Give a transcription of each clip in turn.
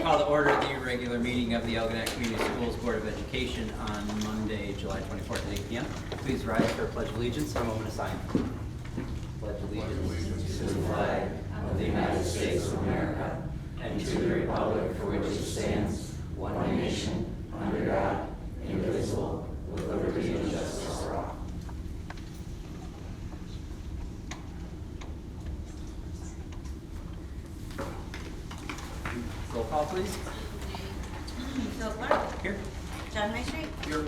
call to order the regular meeting of the Algonac Community Schools Board of Education on Monday, July 24th at 8 p.m. Please rise for a pledge of allegiance and a moment of silence. Pledge allegiance to the flag of the United States of America and to the republic for which it stands, one nation, under God, indivisible, with liberty and justice for all. Roll call, please. Phil Clark. Here. John Highstreet. Here.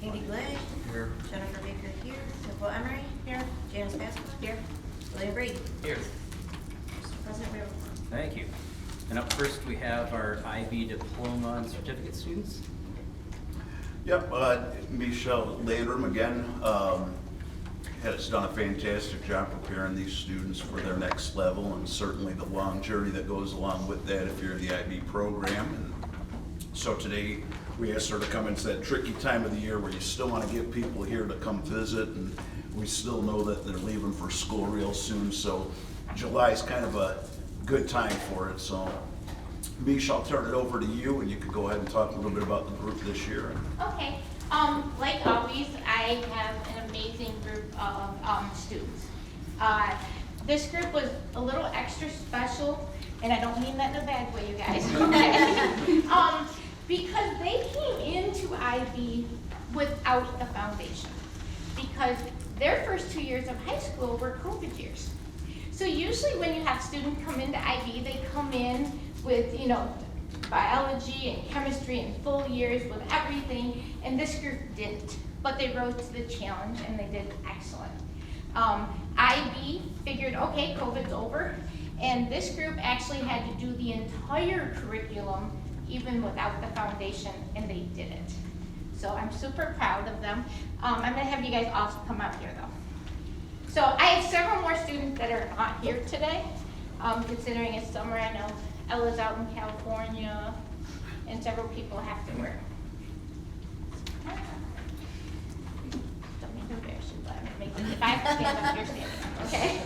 Andy Blay. Here. Jennifer Baker here. Nicole Emery. Here. Janice Pascal. Here. William Brady. Here. Mr. President, we have a quorum. Thank you. And up first, we have our IB diploma and certificate students. Yep, Michelle Landrum again has done a fantastic job preparing these students for their next level, and certainly the long journey that goes along with that if you're in the IB program. And so today we asked her to come into that tricky time of the year where you still want to get people here to come visit, and we still know that they're leaving for school real soon, so July is kind of a good time for it. So Mish, I'll turn it over to you, and you can go ahead and talk a little bit about the group this year. Okay, like always, I have an amazing group of students. This group was a little extra special, and I don't mean that in a bad way, you guys. Because they came into IB without the foundation. Because their first 2 years of high school were COVID years. So usually when you have students come into IB, they come in with, biology and chemistry and full years with everything, and this group didn't. But they rose to the challenge and they did excellent. IB figured, okay, COVID's over, and this group actually had to do the entire curriculum even without the foundation, and they did it. So I'm super proud of them. I'm gonna have you guys all come up here though. So I have several more students that are not here today, considering it's summer. I know Ella's out in California, and several people have to work. Don't mean to embarrass you, but I'm gonna make it. If I have to stand up, you're standing up, okay?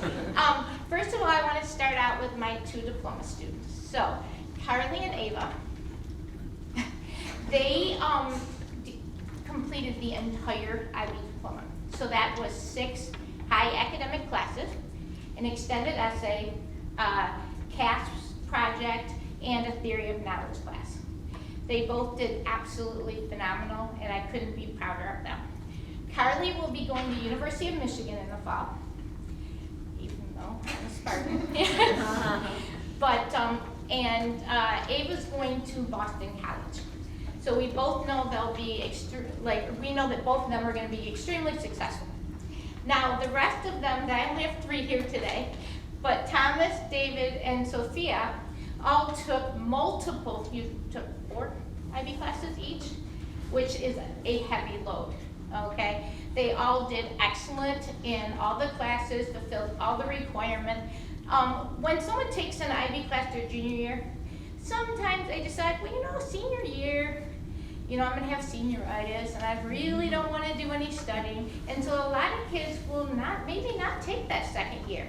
First of all, I want to start out with my two diploma students. So, Carly and Ava, they completed the entire IB diploma. So that was 6 high academic classes, an extended essay, CASP project, and a theory of knowledge class. They both did absolutely phenomenal, and I couldn't be prouder of them. Carly will be going to University of Michigan in the fall, even though I'm a Spartan. But, Ava's going to Boston College. So we both know they'll be, we know that both of them are going to be extremely successful. Now, the rest of them, I only have 3 here today, but Thomas, David, and Sophia all took you took 4 IB classes each, which is a heavy load, okay? They all did excellent in all the classes, fulfilled all the requirements. When someone takes an IB class their junior year, sometimes they decide, well, senior year, I'm gonna have senioritis and I really don't wanna do any studying. And so a lot of kids will maybe not take that second year.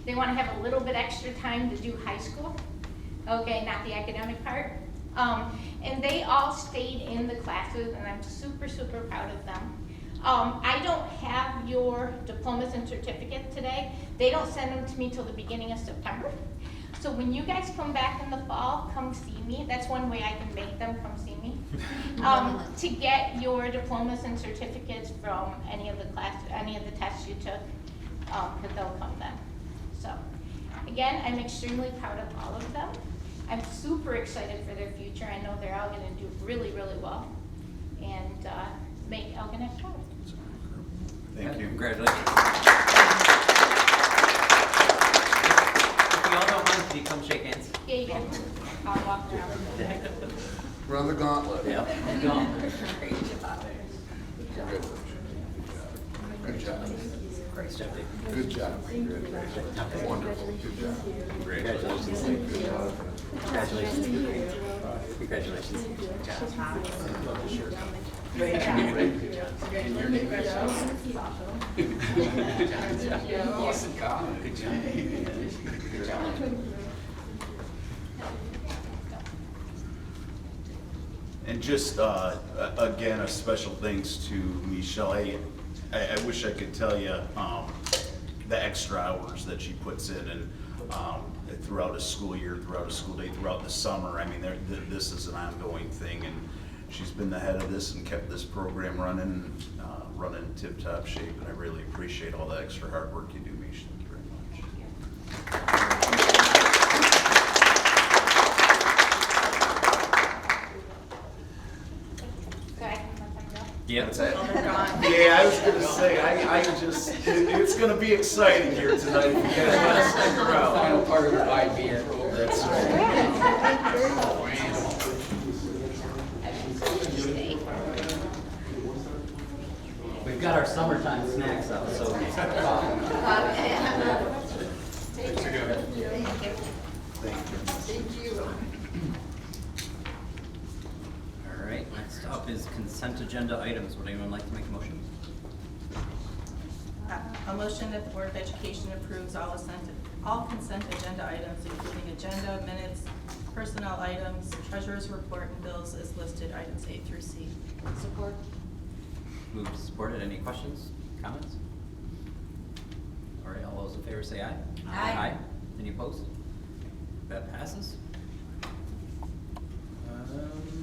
They wanna have a little bit extra time to do high school, okay, not the academic part. And they all stayed in the classes, and I'm super, super proud of them. I don't have your diplomas and certificates today. They don't send them to me till the beginning of September. So when you guys come back in the fall, come see me. That's one way I can make them come see me. To get your diplomas and certificates from any of the tests you took, because they'll come then. So again, I'm extremely proud of all of them. I'm super excited for their future. I know they're all gonna do really, really well and make Algonac proud. Thank you. Congratulations. If you all don't mind, can you come shake hands? Yeah, you can. I'll walk around. Run the gauntlet. Yeah. Great job. Good job. Great job, Dave. Good job. Wonderful. Good job. Congratulations. Good job. Congratulations. Congratulations. Good job. Great job. Awesome comment. Good job. Good job. And just, again, a special thanks to Michelle. I wish I could tell you the extra hours that she puts in and throughout a school year, throughout a school day, throughout the summer. I mean, this is an ongoing thing, and she's been the head of this and kept this program running in tip-top shape, and I really appreciate all the extra hard work you do, Misha. Thank you very much. Yeah. What's that? Yeah, I was gonna say, it's gonna be exciting here tonight if you guys wanna stick around. Final part of her IB. That's right. We've got our summertime snacks out, so. Thank you. All right, next up is consent agenda items. Would anyone like to make a motion? A motion that the Board of Education approves all consent agenda items, including agenda, minutes, personnel items, treasurer's report, and bills as listed, items A through C. Support. Moved to support it. Any questions, comments? All right, all those in favor say aye. Aye. Any opposed? That passes.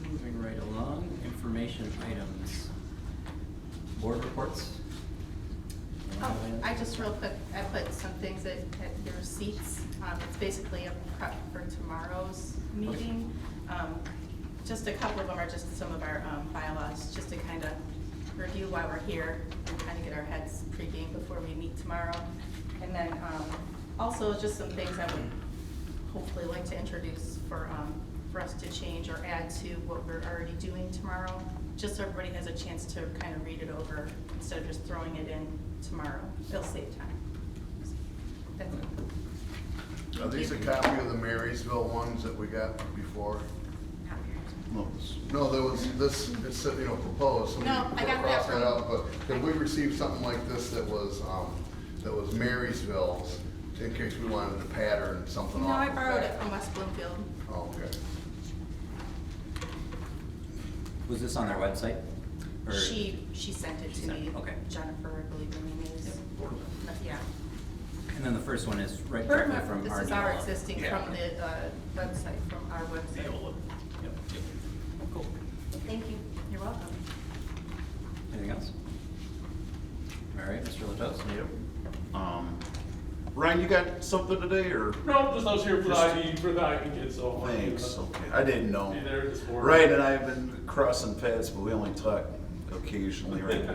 Moving right along, information items. Board reports. Oh, I just real quick, I put some things at your seats. It's basically a prep for tomorrow's meeting. Just a couple of them are just some of our bylaws, just to kind of review why we're here and kind of get our heads pre-game before we meet tomorrow. And then also just some things I would hopefully like to introduce for us to change or add to what we're already doing tomorrow, just so everybody has a chance to kind of read it over instead of just throwing it in tomorrow. It'll save time. That's it. Are these a copy of the Marysville ones that we got before? No, there was this, it said, proposed. Somebody No, I got that crossed from- out, but did we receive something like this that was Marysville's, in case we wanted to pattern something off? No, I of borrowed that? it from West Bloomfield. Oh, okay. Was this on their website? Or- She sent it She to sent me. it, okay. Jennifer, I believe her name is. Yeah. And then the first one is right directly from This our is our Neola. existing Yeah. from the website, from our website. Neola. Yep. Cool. Thank you. You're welcome. Anything else? All right, Mr. Latos. Ryan, you got something today, or? No, just I was here for the Just- ID kids, so. Thanks, okay, I didn't know. Be there this morning. Ryan and I have been crossing paths, but we only talk occasionally, right?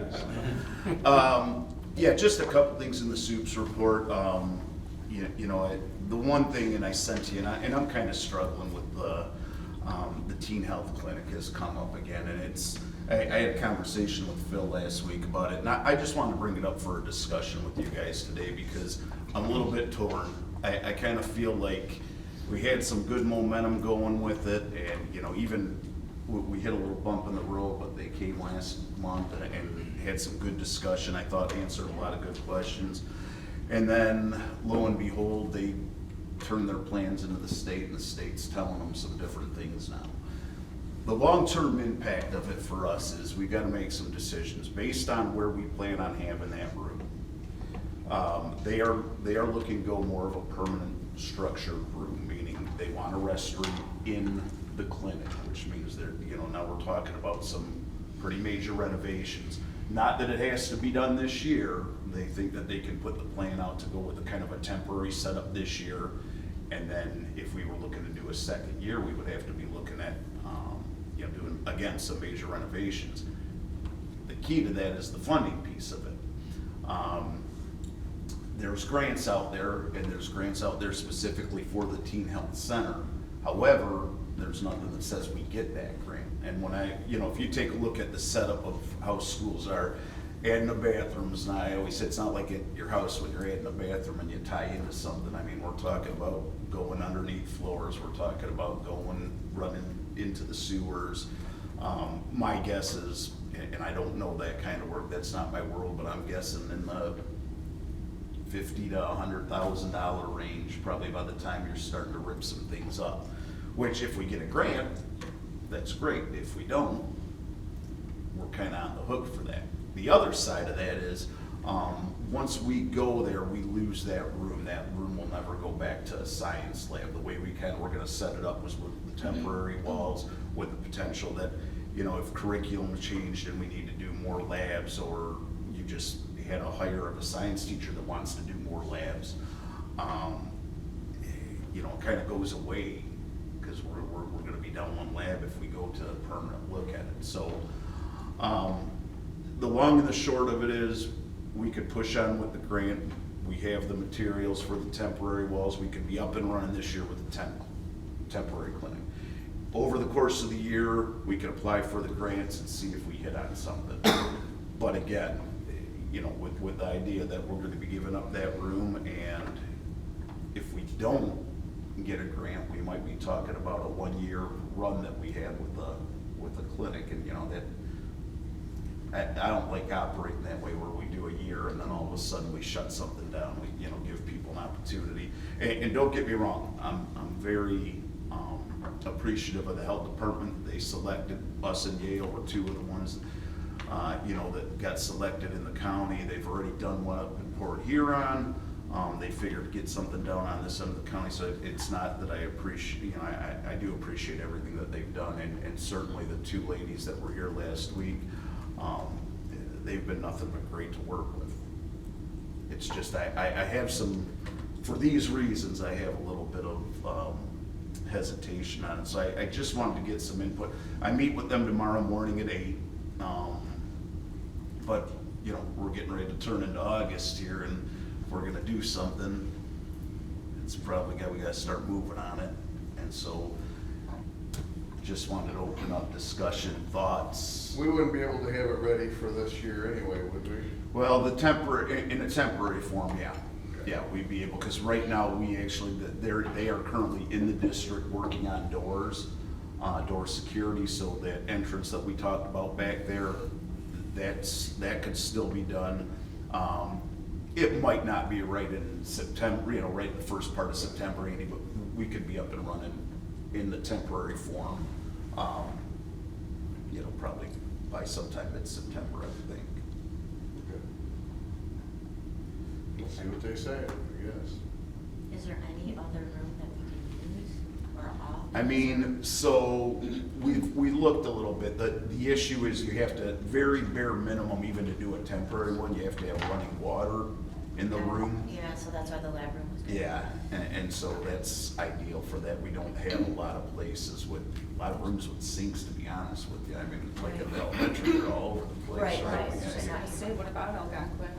Yeah, just a couple things in the soups report. The one thing, and I sent to you, and I'm kind of struggling with the teen health clinic has come up again, and I had a conversation with Phil last week about it, and I just wanted to bring it up for a discussion with you guys today, because I'm a little bit torn. I kind of feel like we had some good momentum going with it, and, even we hit a little bump in the road, but they came last month and had some good discussion, I thought answered a lot of good questions. And then, lo and behold, they turned their plans into the state, and the state's telling them some different things now. The long-term impact of it for us is we've got to make some decisions based on where we plan on having that room. They are looking to go more of a permanent structured room, meaning they want a restroom in the clinic, which means they're, now we're talking about some pretty major renovations. Not that it has to be done this year. They think that they can put the plan out to go with a kind of a temporary setup this year. And then if we were looking to do a second year, we would have to be looking at, doing, again, some major renovations. The key to that is the funding piece of it. There's grants out there, and there's grants out there specifically for the Teen Health Center. However, there's nothing that says we get that grant. And when if you take a look at the setup of how schools are, adding the bathrooms, and I always say it's not like at your house when you're adding a bathroom and you tie into something. I mean, we're talking about going underneath floors, we're talking about running into the sewers. My guess is, and I don't know that kind of work, that's not my world, but I'm guessing in the $50,000 to $100,000 range, probably by the time you're starting to rip some things up. Which, if we get a grant, that's great. If we don't, we're kind of on the hook for that. The other side of that is, once we go there, we lose that room. That room will never go back to a science lab. The way we were gonna set it up was with the temporary walls, with the potential that, you know, if curriculum changed and we need to do more labs, or you just had a hire of a science teacher that wants to do more labs, you know, it kind of goes away, because we're gonna be down one lab if we go to a permanent look at it. So, the long and the short of it is, we could push on with the grant. We have the materials for the temporary walls. We could be up and running this year with the temporary clinic. Over the course of the year, we could apply for the grants and see if we hit on something. But again, you know, with the idea that we're gonna be giving up that room, and if we don't get a grant, we might be talking about a 1-year run that we had with the clinic. And, you know, that, I don't like operating that way, where we do a year and then all of a sudden we shut something down. We, you know, give people an opportunity. And don't get me wrong, I'm very appreciative of the health department. They selected us and Yale were two of the ones, you know, that got selected in the county. They've already done one up in Port Huron. They figured to get something down on this end of the county. So it's not that I appreciate, you know, I do appreciate everything that they've done, and certainly the two ladies that were here last week, they've been nothing but great to work with. It's just, I have some, for these reasons, I have a little bit of hesitation on it. So I just wanted to get some input. I meet with them tomorrow morning at 8. But, you know, we're getting ready to turn into August here, and if we're gonna do something, it's probably we gotta start moving on it. And so, just wanted to open up discussion, thoughts. We wouldn't be able to have it ready for this year anyway, would we? Well, in a temporary form, yeah. Yeah, we'd be able, because right now, we actually, they are currently in the district working on doors, door security, so that entrance that we talked about back there, that could still be done. It might not be right in September, you know, right in the first part of September, Andy, but we could be up and running in the temporary form, you know, probably by sometime mid-September, I think. Okay. We'll see what they say, I guess. Is there any other room that we can use or off? I mean, so we looked a little bit. The issue is you have to, very bare minimum, even to do a temporary one, you have to have running water in the room. Yeah, so that's why the lab room was. Yeah, and so that's ideal for that. We don't have a lot of places with, a lot of rooms with sinks, to be honest with you. I mean, like in the elementary, they're all over the place, Right, right? right. Yeah. It's just not- Say, what about Algonquin?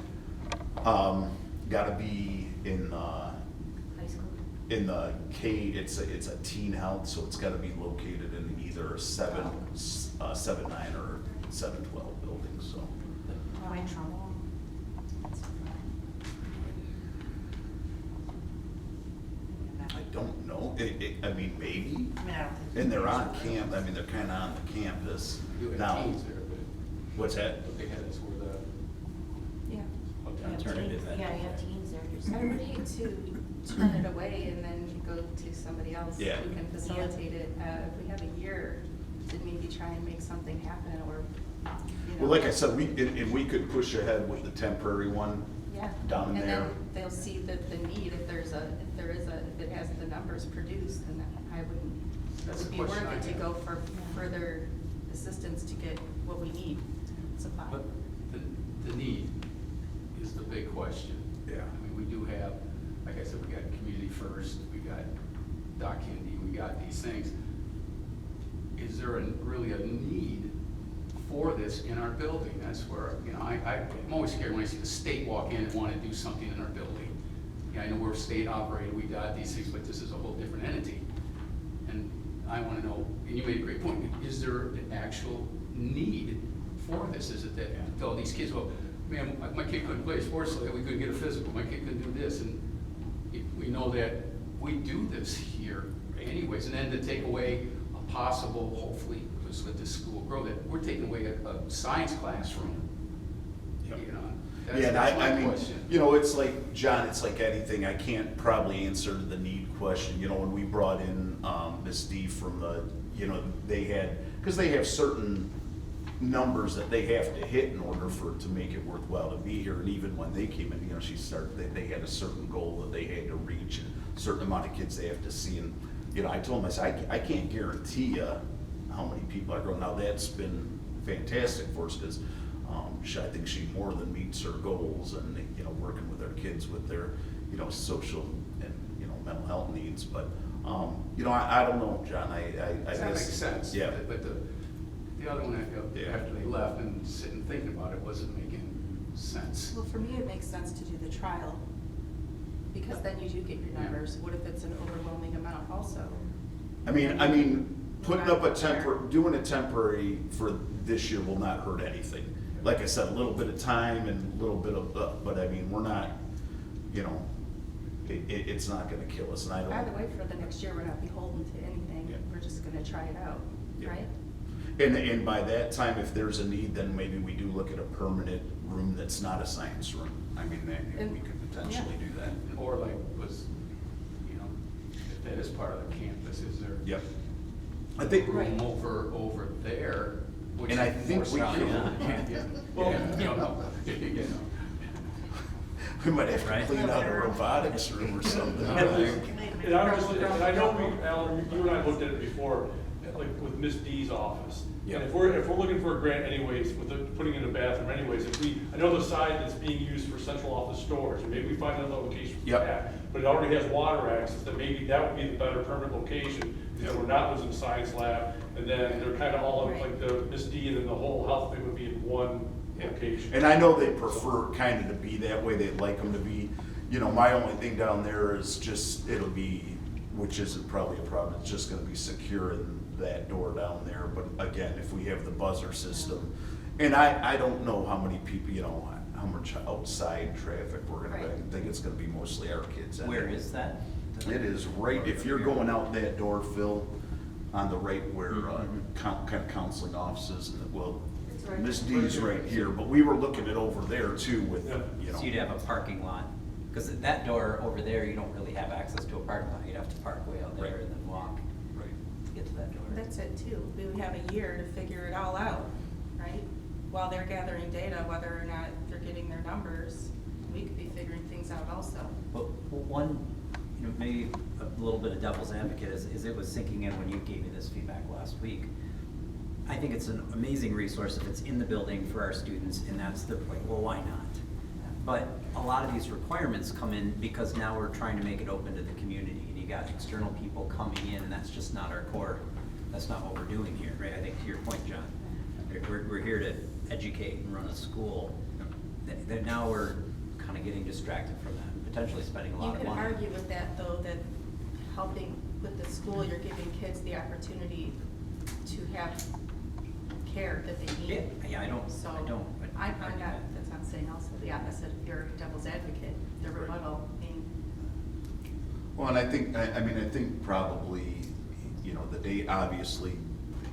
Gotta be in High school. the K, it's a teen health, so it's gotta be located in either 7-9 or 7-12 building, so. Oh, in trouble. I don't know, I mean, maybe, I mean, I don't think. and they're on camp, I mean, they're kinda on the campus You had now. teams there, but What's that? what they had is where the Yeah. You have Alternative teens- end. Yeah, you have teens there. I would hate to turn it away and then go to somebody else who Yeah. can facilitate it. If we have a year to maybe try and make something happen, or, you know. Well, like I said, we could push ahead with the temporary one. Yeah. down there. And then they'll see the need, if it has the numbers produced, then I wouldn't, it That's would the be question worth I it to have. go for further assistance to get what we need supplied. But the need is the big question. Yeah. I mean, we do have, like I said, we got Community First, we got Doc Hindi, we got these things. Is there really a need for this in our building? That's where, you know, I'm always scared when I see the state walk in and want to do something in our building. Yeah, I know we're state operated, we got these things, but this is a whole different entity. And I want to know, and you made a great point, is there an actual need for this? Is it that, all these kids, well, man, my kid couldn't play sports, so we couldn't get a physical, my kid couldn't do this, and we know that we do this here anyways, and then to take away a possible, hopefully, just let this school grow, that we're taking away a science classroom. Yep. You know, Yeah, and that's I my mean, question. you know, it's like, John, it's like anything, I can't probably answer the need question. You know, when we brought in Ms. D from the you know, they had, because they have certain numbers that they have to hit in order for it to make it worthwhile to be here. And even when they came in, you know, she started, they had a certain goal that they had to reach, and a certain amount of kids they have to see. And, you know, I told them, I said, I can't guarantee you how many people are growing. Now, that's been fantastic for us, because I think she more than meets her goals, and, you know, working with our kids with their, you know, social and, you know, mental health needs. But, you know, I don't know, John, I guess. That makes sense. Yeah. But the other one, after they left and sitting thinking about it, wasn't making sense. Well, for me, it makes sense to do the trial, because then you do get your numbers. What if it's an overwhelming amount also? I mean, putting up doing a temporary for this year will not hurt anything. Like I said, a little bit of time and a little bit of, but I mean, we're not, you know, it's not gonna kill us, and I don't. By the way, for the next year, we're not beholden to anything. Yeah. We're just gonna try it out, Yeah. right? And by that time, if there's a need, then maybe we do look at a permanent room that's not a science room. I mean, And- we could potentially do that. Or like was, you know, if that is part of the campus, is there? Yep. I think. Room over there, which And I is think more we sound. can. Yeah. Well, Yeah, you know, you know. We might have to Right. clean out a robotics room or something. And I know we, Alan, you and I looked at it before, like with Miss D's office. Yep. And if we're looking for a grant anyways, with putting in a bathroom anyways, I know the side that's being used for central office storage, and maybe we find another location for Yep. that. But it already has water access, that maybe that would be the better permanent location, because we're not losing science lab, and then they're kind of all, like the Miss D and then the whole health thing would be in one location. And I know they prefer kind of to be that way, they'd like them to be, you know, my only thing down there is just, it'll be, which isn't probably a problem, it's just gonna be securing that door down there. But again, if we have the buzzer system, and I don't know how many people, you know, how much outside traffic we're gonna, Right. I think it's gonna be mostly our kids. Where is that? It is right, if you're going out that door, Phil, on the right where, Mhm. kind of counseling offices, and, well, It's right Miss there. D's right here, but we were looking at over there too with, Yeah. you know. So you'd have a parking lot, because that door over there, you don't really have access to a parking lot. You'd have to park way out there Right. and then walk Right. to get to that door. That's it too. We would have a year to figure it all out, right? While they're gathering data, whether or not they're getting their numbers, we could be figuring things out also. But one, you know, maybe a little bit of devil's advocate is it was sinking in when you gave me this feedback last week. I think it's an amazing resource if it's in the building for our students, and that's the point, well, why not? But a lot of these requirements come in because now we're trying to make it open to the community, and you got external people coming in, and that's just not our core, that's not what we're doing here, right? I think to your point, John, we're here to educate and run a school, that now we're kind of getting distracted from that, and potentially spending a You lot of can money. argue with that though, that helping with the school, you're giving kids the opportunity to have care that they need. Yeah, I don't, So, I don't. I'm argue not, that. that's not saying also the opposite, if you're devil's advocate, the rebuttal being, Well, and I think, I mean, I think probably, you know, the date, obviously,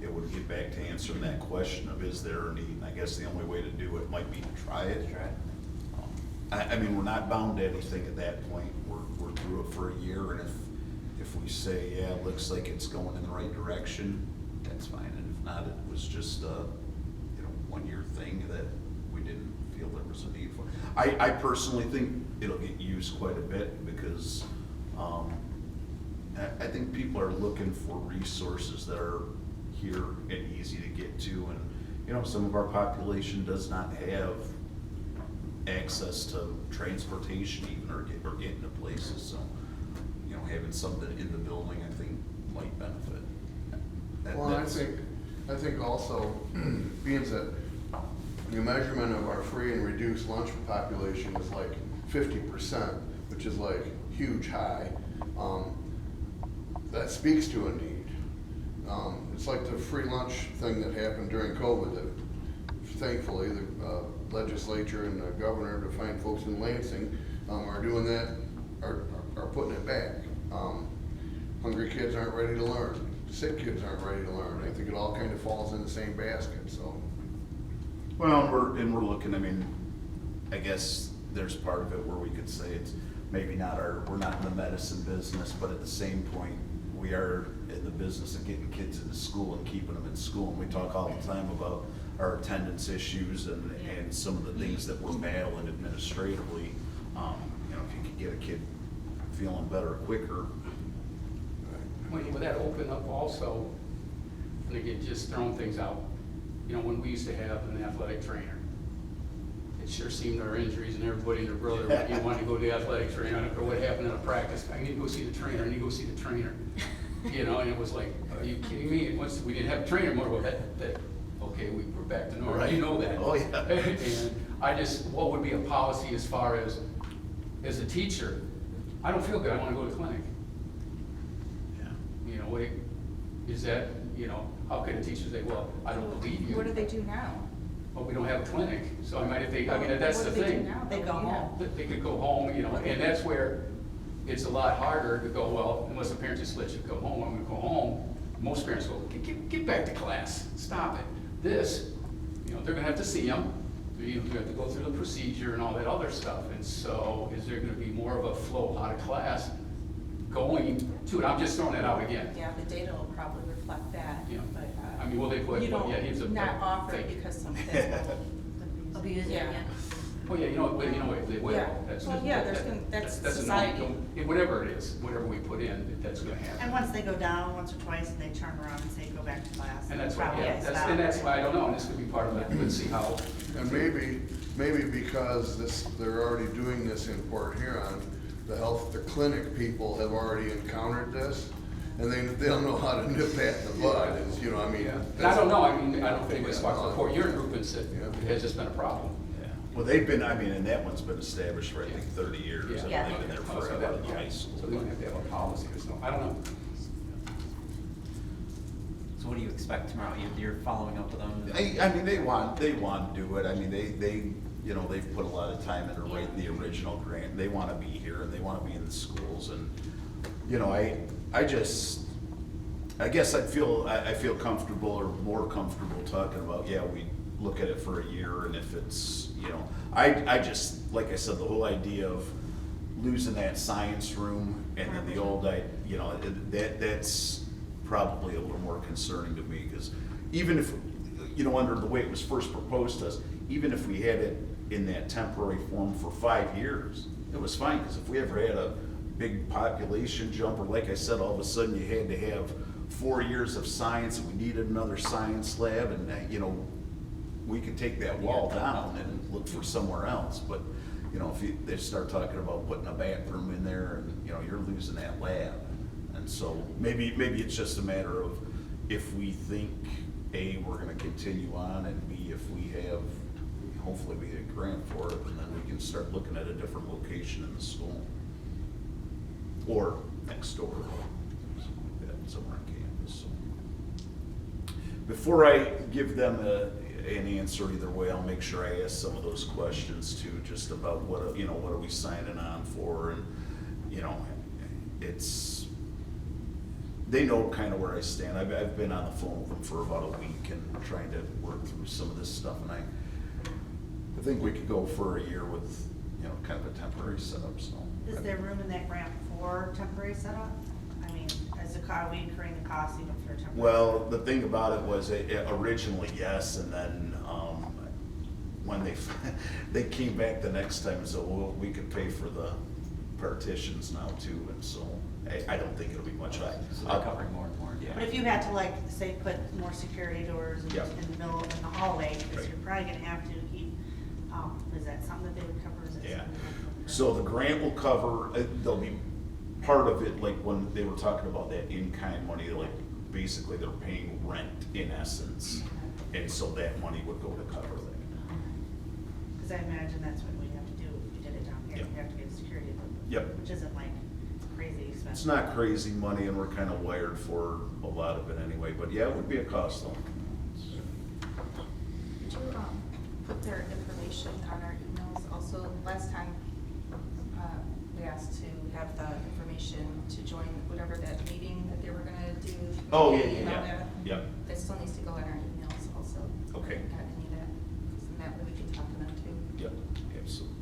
it would get back to answering that question of is there a need? And I guess the only way to do it might be to try it. Try it. I mean, we're not bound to anything at that point. We're through it for a year, and if we say, yeah, it looks like it's going in the right direction, that's fine. And if not, it was just a, you know, 1 year thing that we didn't feel there was a need for. I personally think it'll get used quite a bit because, I think people are looking for resources that are here and easy to get to. And, you know, some of our population does not have access to transportation even, or getting to places, so, you know, having something in the building, I think, might benefit. Well, I think also, being that the measurement of our free and reduced lunch population is like 50%, which is like huge high, that speaks to a need. It's like the free lunch thing that happened during COVID, that thankfully the legislature and the governor, to find folks in Lansing, are doing that, are putting it back. Hungry kids aren't ready to learn, sick kids aren't ready to learn. I think it all kind of falls in the same basket, so. Well, and we're looking, I mean, I guess there's part of it where we could say it's maybe not we're not in the medicine business, but at the same point, we are in the business of getting kids into school and keeping them in school. And we talk all the time about our attendance issues and some of the things that we're battling administratively. You know, if you could get a kid feeling better quicker. Would that open up also, and again, just throwing things out, you know, when we used to have an athletic trainer, it sure seemed our injuries and everybody and their brother, when you wanted to go to the athletic trainer, I don't know what happened in a practice, I need to go see the trainer, I need to go see the trainer. You know, and it was like, are you kidding me? And once we didn't have a trainer more, well, okay, we're back to normal, you know that. Oh, yeah. And I just, what would be a policy as far as a teacher, I don't feel good, I wanna go to clinic. You know, is that, you know, how can a teacher say, well, I don't believe you? What do they do now? Well, we don't have a clinic, so I mean, that's the What do they do thing. now? They go home. They could go home, you know, and that's where it's a lot harder to go, well, unless the parents just let you go home, I'm gonna go home. Most parents go, get back to class, stop it. This, you know, they're gonna have to see them, you have to go through the procedure and all that other stuff. And so is there gonna be more of a flow out of class going to it? I'm just throwing that out again. Yeah, the data will probably reflect that, Yeah. but, I mean, will they put, you don't yeah, here's a. not offer it thing. because some kids will Abuse it, Yeah. yeah. Oh, yeah, you know what, they will. Yeah. That's Well, just- yeah, there's gonna- that's a no- society. Whatever it is, whatever we put in, that's gonna happen. And once they go down once or twice and they turn around and say, go back to class. And that's why, probably yeah, stop. and that's why I don't know, and this could be part of it, let's see how. And maybe because they're already doing this in Port Huron, the clinic people have already encountered this, and they don't know how to nip that in the bud, is, you know, I mean. Yeah. And I don't know, I mean, I don't think it's about the Port Huron group and said, Yeah. it has just been a problem. Yeah. Well, they've been, I mean, and that one's been established for, I think, 30 years. I mean, Yeah. they've been there Oh, so forever that- in the yeah. high school. So we don't have to have a policy or something, I don't know. So what do you expect tomorrow? You're following up with them? I mean, they want to do it. I mean, they, you know, they've put a lot of time into writing the original grant. They want to be here and they want to be in the schools. And, you know, I guess I feel comfortable or more comfortable talking about, yeah, we look at it for a year, and if it's, you know, I just, like I said, the whole idea of losing that science room and then the old, you know, that's probably a little more concerning to me, because even if, you know, under the way it was first proposed to us, even if we had it in that temporary form for 5 years, it was fine, because if we ever had a big population jump, or like I said, all of a sudden you had to have 4 years of science, and we needed another science lab, and, you know, we could take that wall down and look for somewhere else. But, you know, if they start talking about putting a bathroom in there, and, you know, you're losing that lab. And so maybe it's just a matter of, if we think, A, we're gonna continue on, and B, if we have, hopefully we get a grant for it, and then we can start looking at a different location in the school. Or next door, something like that, somewhere on campus. So before I give them an answer either way, I'll make sure I ask some of those questions too, just about what, you know, what are we signing on for, and, you know, they know kind of where I stand. I've been on the phone with them for about a week and trying to work through some of this stuff, and I think we could go for a year with, you know, kind of a temporary setup, so. Is there room in that grant for temporary setup? I mean, are we incurring the cost even for temporary? Well, the thing about it was, originally, yes, and then, when they came back the next time and said, well, we could pay for the partitions now too, and so, I don't think it'll be much. So they're covering more and more. But if you had to, like, say, put more security doors in Yep. in the middle, in the hallway, because Right. you're probably gonna have to keep, is that something that they would cover? Is that Yeah. something they would cover? So the grant will cover, there'll be part of it, like when they were talking about that in-kind money, like, basically they're paying rent in essence, and so that money would go to cover that. Because I imagine that's what we'd have to do if we did it down here, Yep. we'd have to get security, Yep. which isn't like crazy expensive. It's not crazy money, and we're kind of wired for a lot of it anyway, but yeah, it would be a cost though. Did you, put their information on our emails? Also, last time, we asked to have the information to join whatever that meeting that they were gonna do. Oh, yeah, You yeah, know yeah. that? Yep. That still needs to go in our emails also. Okay. We haven't got any of that, 'cause then that way we can talk to them too. Yep, absolutely.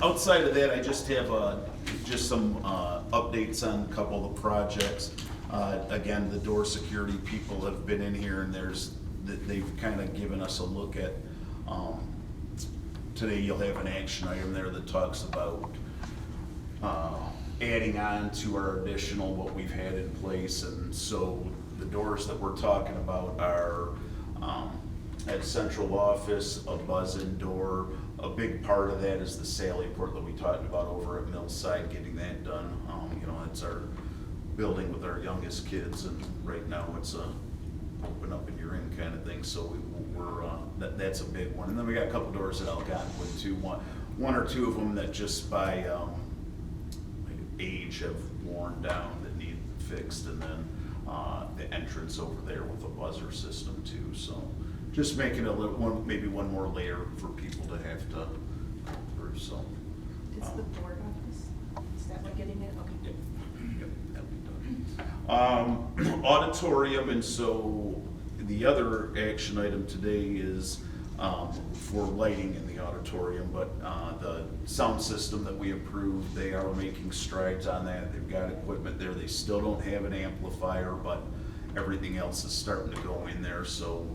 outside of that, I just have, just some, updates on a couple of the projects. Again, the door security people have been in here and they've kind of given us a look at, today you'll have an action item there that talks about, adding on to our additional what we've had in place. And so the doors that we're talking about are, at central office, a buzz-in door. A big part of that is the Sally port that we talked about over at Millside, getting that done. You know, it's our building with our youngest kids, and right now it's a open up and you're in kind of thing, so that's a big one. And then we got a couple doors at Algonac too, one or two of them that just by age have worn down that need fixed, and then the entrance over there with a buzzer system too, so just making maybe one more layer for people to have to go through, so. Is the board office, is that what getting it? Okay. Yep, that'll be done. Auditorium, and so the other action item today is for lighting in the auditorium, but the sound system that we approved, they are making strides on that. They've got equipment there. They still don't have an amplifier, but everything else is starting to go in there, so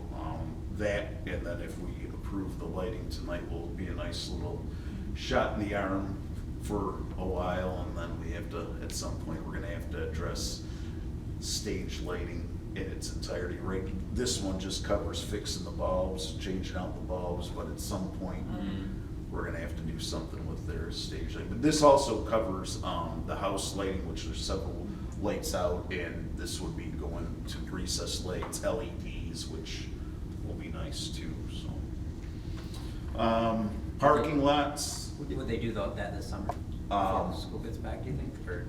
that, and then if we approve the lighting tonight, will be a nice little shot in the arm for a while, and then we have to, at some point, we're gonna have to address stage lighting in its entirety. Right, this one just covers fixing the bulbs, changing out the bulbs, but at some point, we're gonna have to do something with their stage lighting. But this also covers the house lighting, which there's several lights out, and this would be going to recessed lights, LEDs, which will be nice too, so. Parking lots. Would they do that this summer? Before the school gets back, do you think, or?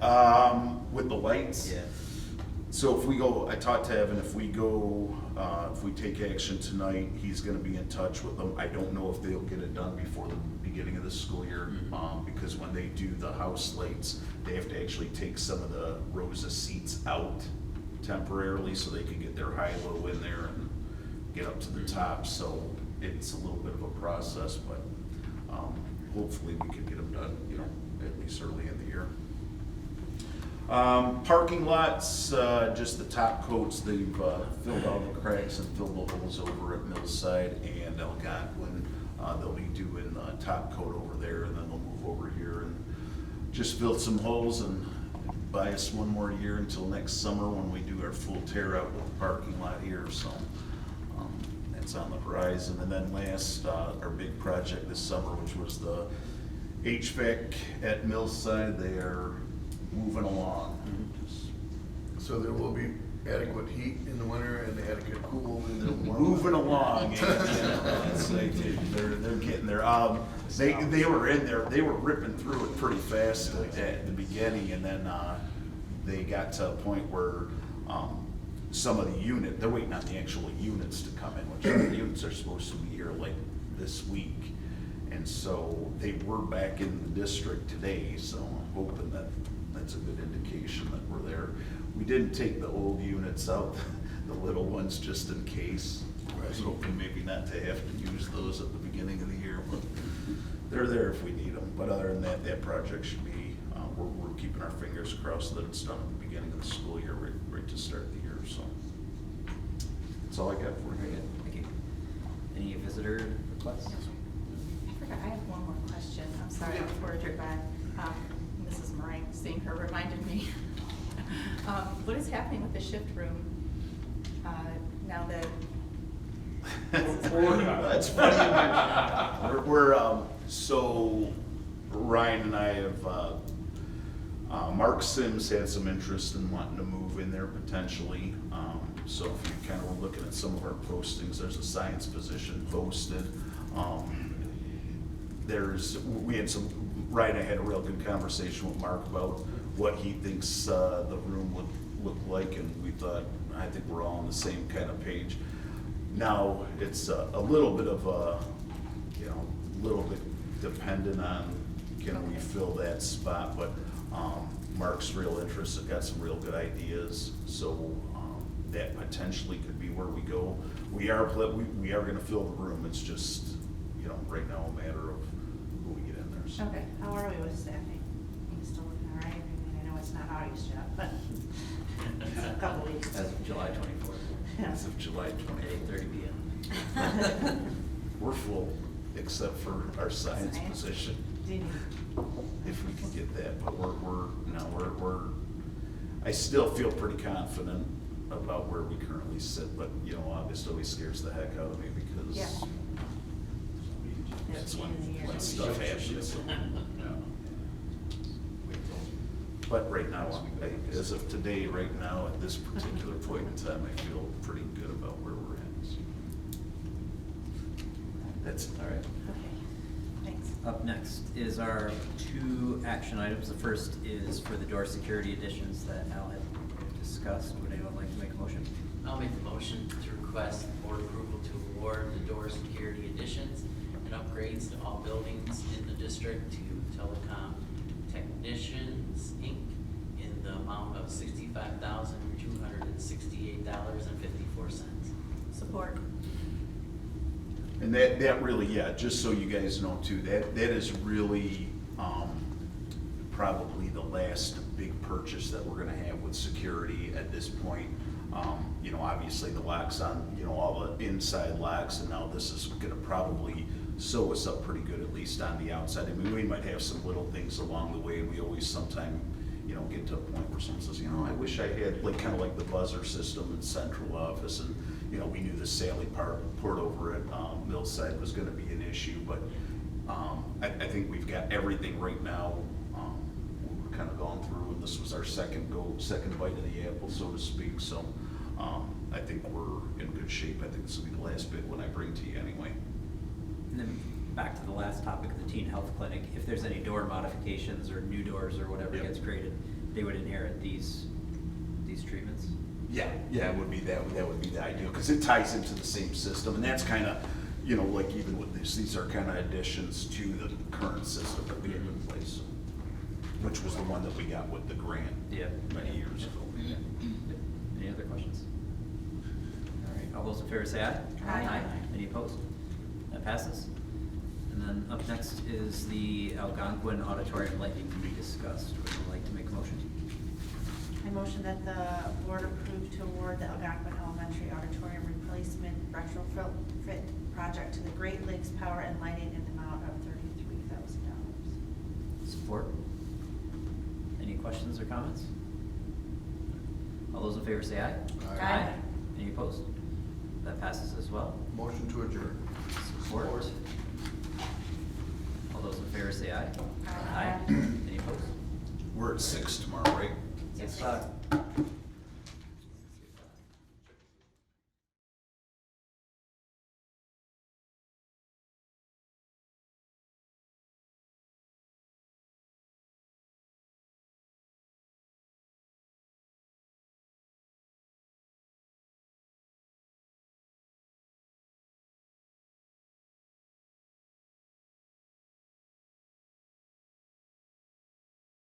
With the lights? Yeah. So if we go, I talked to Evan, if we go, if we take action tonight, he's gonna be in touch with them. I don't know if they'll get it done before the beginning of the school year, because when they do the house lights, they have to actually take some of the rows of seats out temporarily so they can get their high-low in there and get up to the top. So it's a little bit of a process, but hopefully we can get them done, you know, at least early in the year. Parking lots, just the top coats, they've filled all the cracks and filled the holes over at Millside and Algonquin. They'll be doing the top coat over there, and then they'll move over here and just fill some holes and buy us one more year until next summer when we do our full tear out with the parking lot here, so that's on the horizon. And then last, our big project this summer, which was the HVAC at Millside, they are moving along. So there will be adequate heat in the winter and adequate cool in the warm. Moving along, they're getting there. They were in there, they were ripping through it pretty fast at the beginning, and then they got to a point where some of the they're waiting on the actual units to come in, which the units are supposed to be here like this week. And so they were back in the district today, so I'm hoping that that's a good indication that we're there. We didn't take the old units out, the little ones, just in case. I was hoping maybe not to have to use those at the beginning of the year, but they're there if we need them. But other than that, that project should be, we're keeping our fingers crossed that it's done at the beginning of the school year, right to start the year, so. That's all I got for Very you. good, thank you. Any visitor requests? I forgot, I have one more question. I'm sorry, before you're back. Mrs. Moran, seeing her reminded me. What is happening with the shift room now that? That's funny you mention that. We're so Ryan and I have, Mark Sims had some interest in wanting to move in there potentially. So if you kind of were looking at some of our postings, there's a science position posted. Ryan and I had a real good conversation with Mark about what he thinks the room would look like, and we thought, I think we're all on the same kind of page. Now, it's a little bit of a, little bit dependent on can we fill that spot, but Mark's real interested, got some real good ideas, so that potentially could be where we go. We are gonna fill the room, it's just, right now a matter of who we get in there. years. Okay, how are we with staffing? You still looking all right? I mean, I know it's not August yet, but it's a couple weeks. As of July 24th, As of July at 28th. 8:30 p.m. We're full, except for our science Science. position, Do you need- if we can get that, but we're, I still feel pretty confident about where we currently sit, but, you know, August always scares the heck out of me because Yeah. that's It's the end of the year. when stuff happens. Yeah. But right now, as of today, right now, at this particular point in time, I feel pretty good about where we're at. So that's All right. Okay, thanks. Up next is our 2 action items. The first is for the door security additions that Al had discussed. Would anyone like to make a motion? I'll make the motion to request board approval to award the door security additions and upgrades to all buildings in the district to Telecom Technicians, Inc. in the amount of $65,268.54. Support. And that really, yeah, just so you guys know too, that is really, probably the last big purchase that we're gonna have with security at this point. You know, obviously the locks on, you know, all the inside locks, and now this is gonna probably sew us up pretty good, at least on the outside. I mean, we might have some little things along the way, and we always sometime, you know, get to a point where someone says, you know, I wish I had, like, kinda like the buzzer system in central office, and, you know, we knew the Sally port over at, Millside was gonna be an issue, but, I think we've got everything right now. We're kinda gone through, and this was our second bite of the apple, so to speak, so, I think we're in good shape. I think this will be the last bit when I bring to you anyway. And then back to the last topic, the teen health clinic. If there's any door modifications or new doors or whatever Yep. gets created, they would inherit these treatments? Yeah, it would be that would be the ideal, because it ties into the same system, and that's kind of, you know, like even with this, these are kind of additions to the current system that we have in place, which was the one that we got with the grant Yeah. many years ago. Yep. Any other questions? All right, all those in favor say aye. Aye. Any opposed? That passes. And then up next is the Algonquin Auditorium lighting to be discussed. Would you like to make a motion? I motion that the board approve to award the Algonquin Elementary Auditorium Replacement Retrofit Project to the Great Lakes Power and Lighting in the amount of $33,000. Support? Any questions or comments? All those in favor say aye. Aye. Any opposed? That passes as well. Motion to adjourn. Support? All those in favor say aye. Aye. Any opposed? We're at 6 tomorrow, right? Yes.